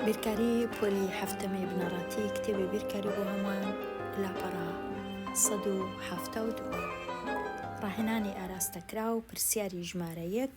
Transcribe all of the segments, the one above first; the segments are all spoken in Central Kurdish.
بیرکاری پۆلی هەفتەمی بنەڕەتی کتێبی بیرکاری بۆ هەمووان لاپەڕا 172 ڕاهێنانی ئاراستەکرا و پرسیاری ژمارە 1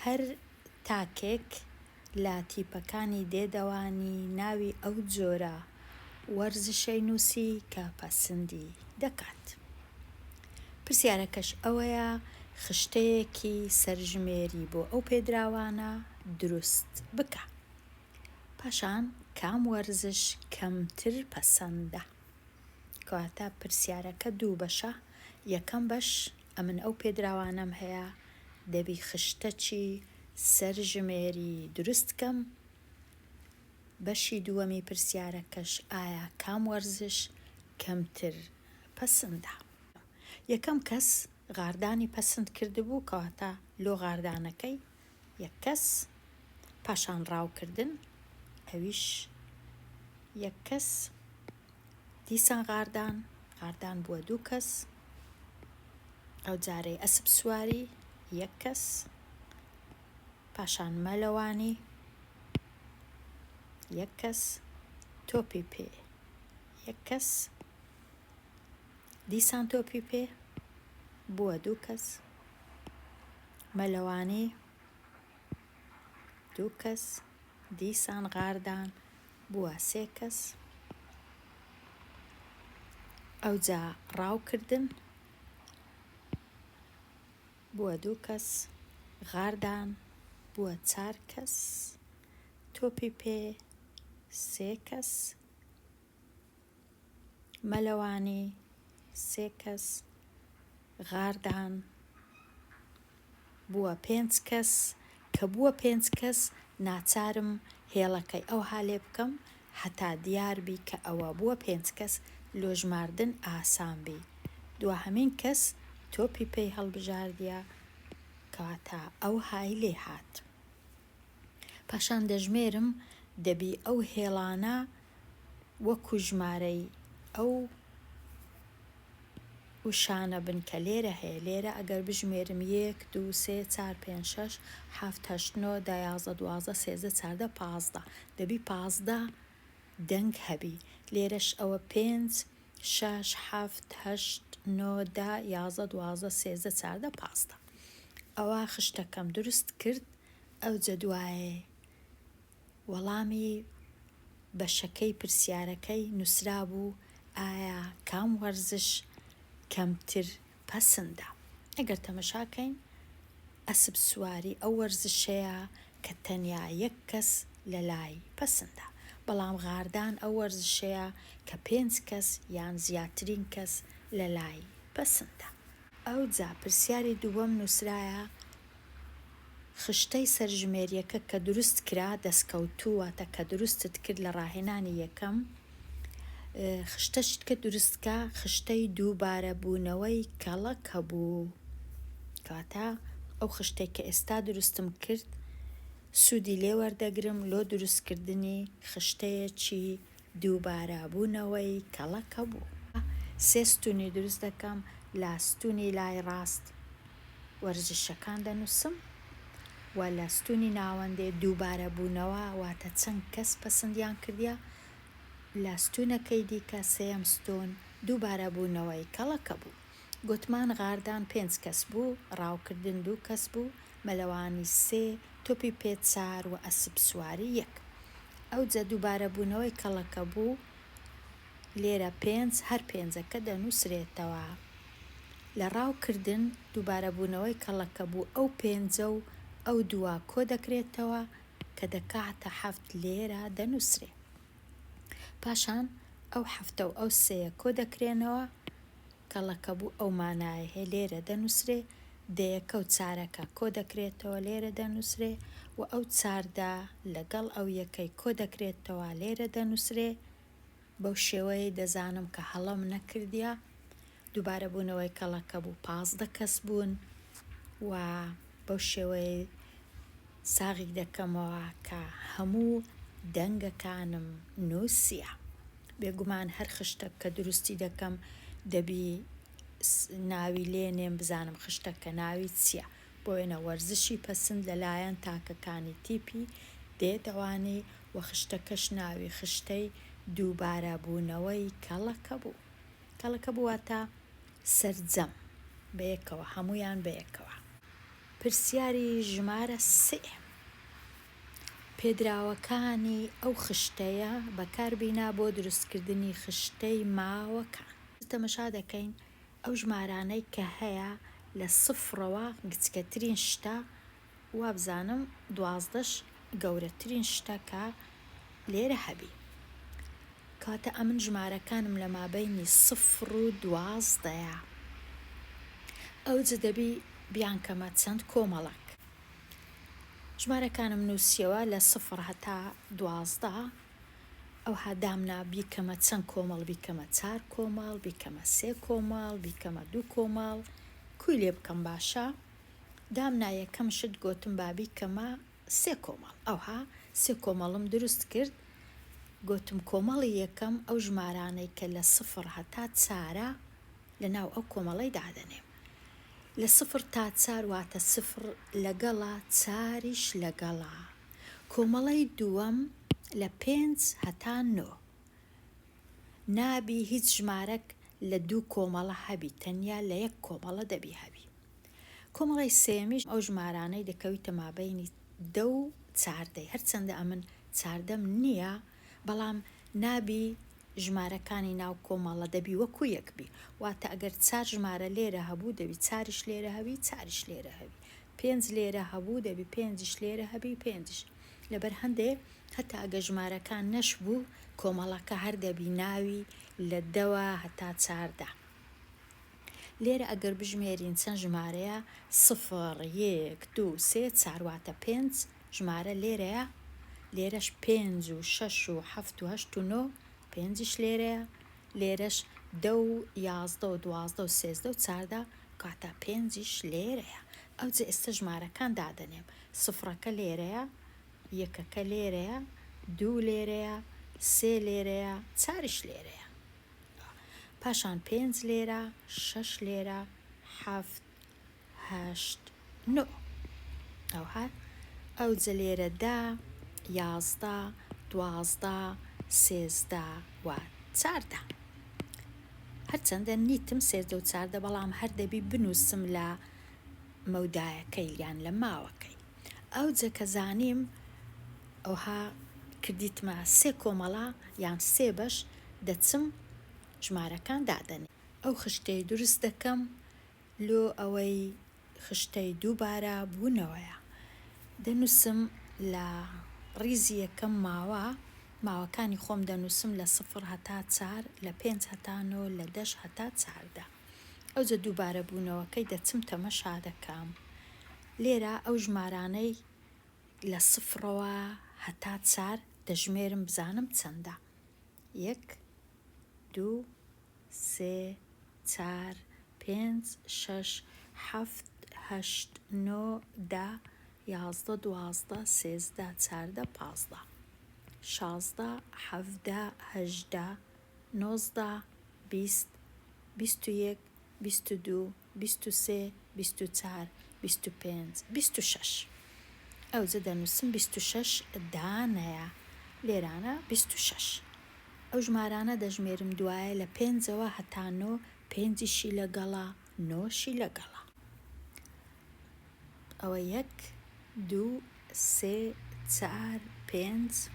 هەر تاکێک لە تیپەکانی دێدەوانی ناوی ئەو جۆرە وەرزشەی نووسی کە پەسەندی دەکات. پرسیارەکەش ئەوەیە خشتەیەکی سەرژمێری بۆ ئەو پێدراوانە دروست بکە. پاشان کام وەرزش کەمتر پەسەندە. کەواتە پرسیارەکە 2 بەشە. یەکەم بەش ئەمن ئەو پێدراوانەم هەیە دەبی خشتەکی سەرژمێری دروستکەم. بەشی دووەمی پرسیارەکەش ئایا کام وەرزش کەمتر پەسەندە. یەکەم کەس غاردانی پەسەند کردبوو کەواتە لۆ غاردانەکەی یەک کەس، پاشان ڕاوکردن ئەویش یەک کەس، دیسان غاردان بووە 2 کەس، ئەو جارەی ئەسپ سواری یەک کەس، پاشان مەلەوانی یەک کەس، تۆپی پێ یەک کەس، دیسان تۆپی پێ بووە 2 کەس، مەلەوانی 2 کەس، دیسان غاردان بووە 3 کەس، ئەوجا ڕاوکردن بووە 2 کەس، غاردان بووە 4 کەس، تۆپی پێ 3 کەس، مەلەوانی 3 کەس، غاردان بووە 5 کەس. کە بووە 5 کەس ناچارم هێڵەکەی ئەو هالێ بکەم هەتا دیاربی کە ئەوە بووە 5 کەس لۆ ژماردن ئاسان بی. دووهەمین کەس تۆپی پێی هەڵبژاردیە کەواتە ئەو های لێ هات. پاشان دەژمێرم دەبی ئەو هێڵانە وەکو ژمارەی ئەو وشانە بن کە لێرە هەیە. لێرە ئەگەر بژمێرم 1 2 3 4 5 6 7 8 9 10 11 12 13 14 15 دەبی 15 دەنگ هەبی. لێرەش ئەوە 5 6 7 8 9 10 11 12 13 14 15 ئەوە خشتەکەم دروست کرد. ئەوجە دوایێ وەڵامی بەشەکەی پرسیارەکەی نووسرا بوو ئایا کام وەرزش کەمتر پەسەندە. ئەگەر تەمەشاکەین ئەسپ سواری ئەو وەرزشەیە کە تەنیا 1 کەس لە لای پەسەندە، بەڵام غاردان ئەو وەرزشەیە کە 5 کەس یان زیاترین کەس لە لای پەسەندە. ئەوجا پرسیاری دووەم نووسرایە خشتەی سەرژمێریەکە کە دروست کرا دەستکەوتووەتە کە دروستت کرد لە ڕاهێنانی یەکەم. خشتەشت کە دروستکە خشتەی دووبارە بوونەوەی کەڵەکە بوو. کاتە ئەو خشتێک کە ئێستا دروستم کرد سوودی لێ وەردەگرم لۆ دروستکردنی خشتەیەکی دووبارە بوونەوەی کەڵەکە بوو. 3 ستونی دروست دەکەم. لە ستونی لای ڕاست وەرزشەکان دەنووسم و لە ستونی ناوەندێ دووبارە بوونەوە واتە چەند کەس پەسەندیان کردیە. لە ستونەکەی دیکە 3ەم ستون دووبارە بوونەوەی کەڵەکە بوو. گوتمان غاردان 5 کەس بوو، ڕاوکردن 2 کەس بوو، مەلەوانی 3، تۆپی پێ 4 و ئەسپ سواری 1. ئەوجە دووبارە بوونەوەی کەڵەکە بوو. لێرە 5 هەر 5ەکە دەنووسرێتەوە. لە ڕاوکردن دووبارە بوونەوەی کەڵەکە بوو. ئەو 5 و ئەو 2 کۆ دەکرێتەوە کە دەکاتە 7 لێرە دەنووسرێ. پاشان ئەو 7 و ئەو 3 کۆ دەکرێنەوە کەڵەکە بوو ئەو مانایە هەیە لێرە دەنووسرێ. دەیەکە و 4ەکە کۆ دەکرێتەوە لێرە دەنووسرێ و ئەو 4دا لەگەڵ ئەو یەکەی کۆ دەکرێتەوە لێرە دەنووسرێ. بەو شێوەیە دەزانم کە هەڵەم نەکردیە. دووبارە بوونەوەی کەڵەکە بوو 15 کەس بوون و بەو شێوەیە ساغی دەکەمەوە کە هەموو دەنگەکانم نووسیە. بێگومان هەر خشتە کە دروستی دەکەم دەبی ناوی لێنێم بزانم خشتەکە ناوی چییە. بۆ وێنە وەرزشی پەسەند لەلایەن تاکەکانی تیپی دێتەوانی و خشتەکەش ناوی خشتەی دووبارە بوونەوەی کەڵەکە بوو. کەڵەکە بوواتە سەرجەم بەیەکەوە، هەمویان بەیەکەوە. پرسیاری ژمارە 3 پێدراوەکانی ئەو خشتەیە بەکاربینا بۆ دروستکردنی خشتەی ماوەکان. تەمەشا دەکەین ئەو ژمارانەی کە هەیە لە 0ەوە گچکەترین شتە، وابزانم 12ش گەورەترین شتە کە لێرە هەبی. کاتە ئەمن ژمارەکانم لە مابەینی 0 و 12ەیە. ئەو دەبی بیانکەمە چەند کۆمەڵک. ژمارەکانم نووسیەوە لە 0 هەتا 12، ئەو هادامنا بیکەمە چەند کۆمەڵ، بیکەمە 4 کۆمەڵ، بیکەمە 3 کۆمەڵ، بیکەمە 2 کۆمەڵ. کوی لێ بکەم باشە؟ دامنا یەکەم شت گۆتم بابیکەمە 3 کۆمەڵ. ئەوها 3 کۆمەڵم دروست کرد. گۆتم کۆمەڵی یەکەم ئەو ژمارانەی کە لە 0 هەتا 4 لە ناو ئەو کۆمەڵی دادەنێم. لە 0 تا 4 واتە 0 لەگەڵا 4ش لەگەڵا. کۆمەڵی دووەم لە 5 هەتا 9. نابی هیچ ژمارەك لە 2 کۆمەڵە هەبی، تەنیا لە 1 کۆمەڵە دەبی هەبی. کۆمەڵی سێمیش ئەو ژمارانەی دەکەویتە مابەینی 2 و 4. هەرچەندە ئەمن 4 نییە، بەڵام نابی ژمارەکانی ناو کۆمەڵە دەبی وەکو یەکبی. واتە ئەگەر 4 ژمارە لێرە هەبوو دەبی 4ش لێرە هەبی، 4ش لێرە هەبی. 5 لێرە هەبوو دەبی 5ش لێرە هەبی، 5ش. لەبەر هەندێ هەتا ئەگە ژمارەکان نەشبوو کۆمەڵەکە هەر دەبی ناوی لە 2 هەتا 4. لێرە ئەگەر بژمێرین چەند ژمارەیە 0 1 2 3 4 واتە 5 ژمارە لێرەیە. لێرەش 5 و 6 و 7 و 8 و 9 5ش لێرەیە. لێرەش 2 و 11 و 12 و 13 و 14 کاتە 5ش لێرەیە. ئەو جە ئێستا ژمارەکان دادەنێم. 0ەکە لێرەیە، 1ەکە لێرەیە، 2 لێرەیە، 3 لێرەیە، 4ش لێرەیە. پاشان 5 لێرە، 6 لێرە، 7 8 9. ئەو جە لێرە 10 11 12 13 و 14. هەرچەندە نیتم 13 و 14، بەڵام هەر دەبی بنووسم لە مەودایەکەی یان لە ماوەکەی. ئەو جە کە زانیم ئەوها کردیتمە 3 کۆمەڵە یان 3 بەش، دەچم ژمارەکان دادەنێ. ئەو خشتەی دروست دەکەم لۆ ئەوەی خشتەی دووبارە بوونەوەیە. دەنووسم لە ڕیزی یەکەم ماوەکانی خۆم دەنووسم لە 0 هەتا 4، لە 5 هەتا 9، لە 10 هەتا 14. ئەو جە دووبارە بوونەوەکەی دەچم تەمەشا دەکەم. لێرە ئەو ژمارانەی لە 0ەوە هەتا 4 دەژمێرم بزانم چەندە. 1 2 3 4 5 6 7 8 9 10 11 12 13 14 15 16 17 18 19 20 21 22 23 24 25 26. ئەو جە دەنووسم 26 دانەیە. لێرانە 26. ئەو ژمارانە دەژمێرم دوایە لە 5ەوە هەتا 9، 5شی لەگەڵا، 9شی لەگەڵا. ئەوە 1 2 3 4 5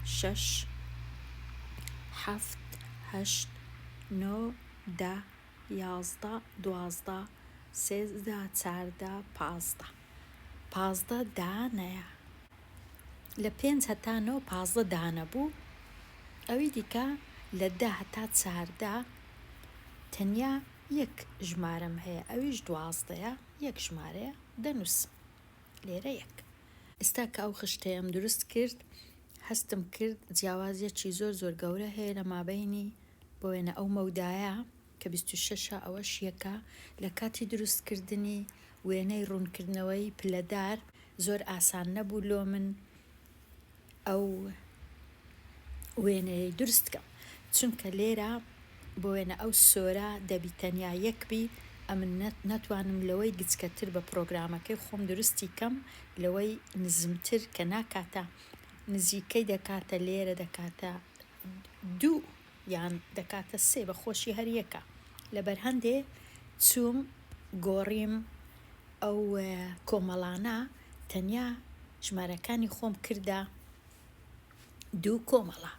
6 7 8 9 10 11 12 13 14 15. 15 دانەیە. لە 5 هەتا 9 15 دانە بوو. ئەوی دیکە لە 10 هەتا 14 تەنیا 1 ژمارەم هەیە، ئەویش 12ەیە، 1 ژمارەیە دەنووسم لێرە 1. ئێستا کە ئەو خشتەیەم دروست کرد، هەستم کرد جیاوازیەکی زۆر زۆر گەورە هەیە لە مابەینی بۆ وێنە ئەو مەودایە کە 26 ئەوەش یەکە. لە کاتی دروستکردنی وێنەی ڕوونکردنەوەی پلەدار زۆر ئاسان نەبوو لۆ من ئەو وێنەیەی دروستکەم، چونکە لێرە بۆ وێنە ئەو سۆرە دەبی تەنیا یەکبی. ئەمن ناتوانم لەوەی گچکەتر بە پرۆگرامەکەی خۆم درستی کەم لەوەی نزمتر کە ناکاتە نزیکەی دەکاتە لێرە دەکاتە 2 یان دەکاتە 3 بە خۆشی هەریەکە لەبەر هەندێ چووم گۆڕیم ئەو کۆمەڵانە تەنیا ژمارەکانی خۆم کردە 2 کۆمەڵە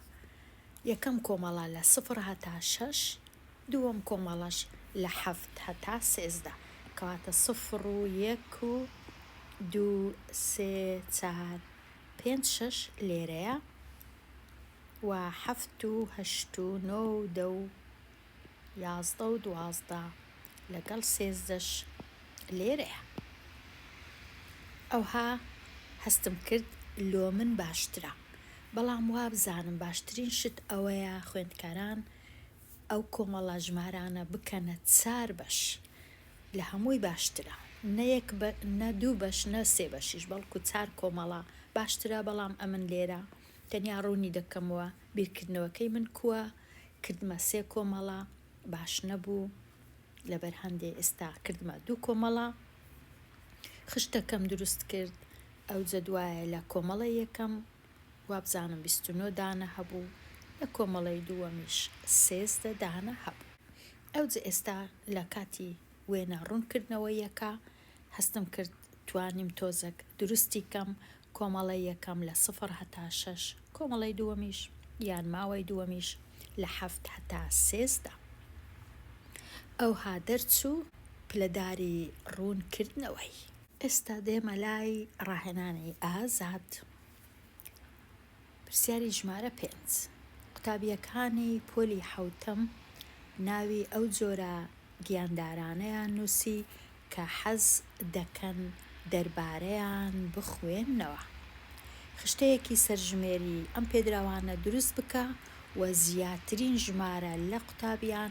یەکەم کۆمەڵە لە 0 هەتا 6 دووەم کۆمەڵەش لە 7 هەتا 13 کەواتە 0 و 1 و 2 3 4 5 6 لێرەیە و 7 و 8 و 9 و 10 و 11 و 12 لەگەڵ 13ش لێرەیە ئەوها هەستم کرد لۆ من باشترە بەڵام وا بزانم باشترین شت ئەوەیە خوێندکاران ئەو کۆمەڵە ژمارانە بکەنە 4 بەش لە هەمووی باشترە نە 2 بەش نە 3 بەشیش بەڵکو 4 کۆمەڵە باشترە بەڵام ئەمن لێرە تەنیا ڕوونی دەکەمەوە بیرکردنەوەکەی من کووە کردمە 3 کۆمەڵە باش نەبوو لەبەر هەندێ ئێستا کردمە 2 کۆمەڵە خشتەکەم دروست کرد ئەو جەدوایە لە کۆمەڵە یەکەم وابزانم 29 دانە هەبوو لە کۆمەڵەی دووەمیش 13 دانە هەبوو ئەوجە ئێستا لە کاتی وێنە ڕوونکردنەوە یەکە هەستم کرد توانیم تۆزێک دروستی کەم کۆمەڵە یەکەم لە 0 هەتا 6 کۆمەڵەی دووەمیش یان ماوەی دووەمیش لە 7 هەتا 13 ئەوها دەرچوو پلەداری ڕوونکردنەوەی ئێستا دێمە لای ڕاهێنانی ئازاد پرسیاری ژمارە 5 قوتابیەکانی پۆلی حوتەم ناوی ئەو جۆرە گیاندارانەیان نووسی کە حەز دەکەن دەربارەیان بخوێننەوە خشتەیەکی سەرژمێری ئەم پێدراوانە دروست بکە و زیاترین ژمارە لە قوتابیان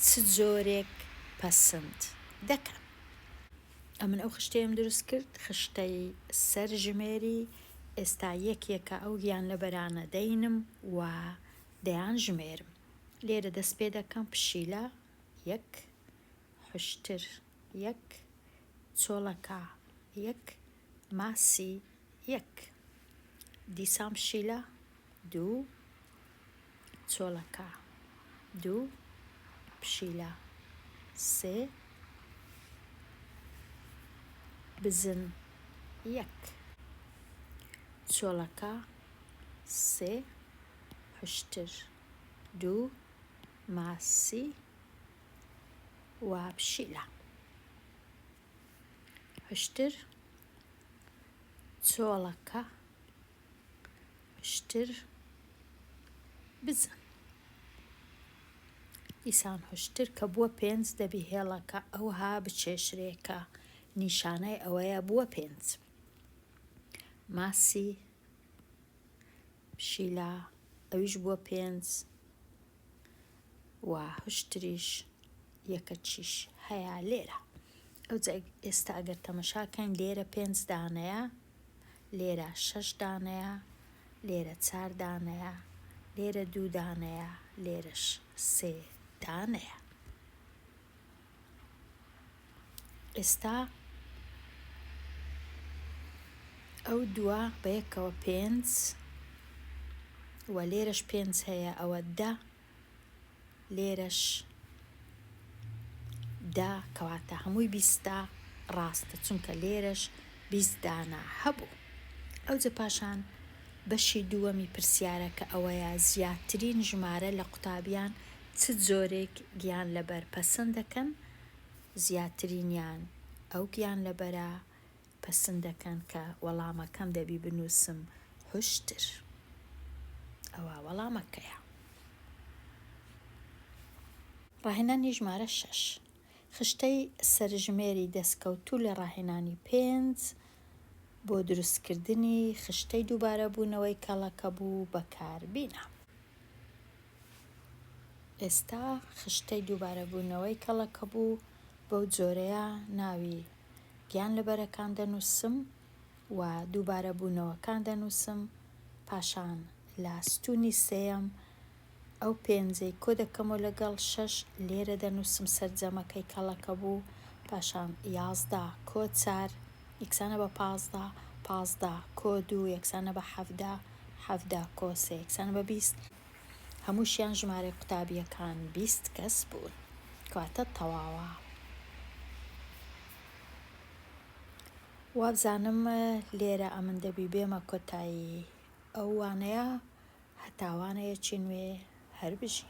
چ جۆرێک پەسەند دەکەن ئەمن ئەو خشتەیەم دروست کرد خشتەی سەرژمێری ئێستا یەکێکە ئەو گیان لەبەرانە دەینم و دەیان ژمێرم لێرە دەست پێ دەکەم پشیلە 1 حشتر 1 چۆڵەکە 1 ماسی 1 دیسان پشیلە 2 چۆڵەکە 2 پشیلە 3 بزن 1 چۆڵەکە 3 حشتر 2 ماسی و پشیلە حشتر چۆڵەکە حشتر بزن ئیسان حشتر کە بووە 5 دەبی هێڵەکە ئەوها بچێشرێکە نیشانەی ئەوەیە بووە 5 ماسی پشیلە ئەویش بووە 5 و حشتریش یەکە چیش هەیە لێرە ئەو ئێستا ئەگەر تەمەشاکەین لێرە 5 دانەیە لێرە 6 دانەیە لێرە 4 دانەیە لێرە 2 دانەیە لێرەش 3 دانەیە ئێستا ئەو دووە بە یەکەوە 5 و لێرەش 5 هەیە ئەوە 10 لێرەش 10 کەواتە هەمووی 20 ڕاستە چونکە لێرەش 20 دانە هەبوو ئەوجە پاشان بەشی دووەمی پرسیارە کە ئەوەیە زیاترین ژمارە لە قوتابیان چ جۆرێک گیان لەبەر پەسەند دەکەن زیاترینیان ئەو گیان لەبەرە پەسەند دەکەن کە وەڵامەکەم دەبی بنووسم حشتر ئەوە وەڵامەکەیە ڕاهێنانی ژمارە 6 خشتەی سەرژمێری دەستکەوتوو لە ڕاهێنانی 5 بۆ دروستکردنی خشتەی دووبارە بوونەوەی کەڵەکە بوو بەکاربینە ئێستا خشتەی دووبارە بوونەوەی کەڵەکە بوو بەو جۆرەیە ناوی گیان لەبەرەکان دەنووسم و دووبارە بوونەوەکان دەنووسم پاشان لە ستوونی سێەم ئەو 5 کۆ دەکەمەوە لەگەڵ 6 لێرە دەنووسم سەرجەمەکەی کەڵەکە بوو پاشان 11 کۆ 4 یەکسانە بە 15 15 کۆ 2 یەکسانە بە 17 17 کۆ 3 یەکسانە بە 20 هەمووشیان ژمارەی قوتابیەکان 20 کەس بوون کەواتە تەواوە. وابزانم لێرە ئەمن دەبی بێمە کۆتایی ئەو وانەیە هەتاوانەیەکی نوێ هەر بژی.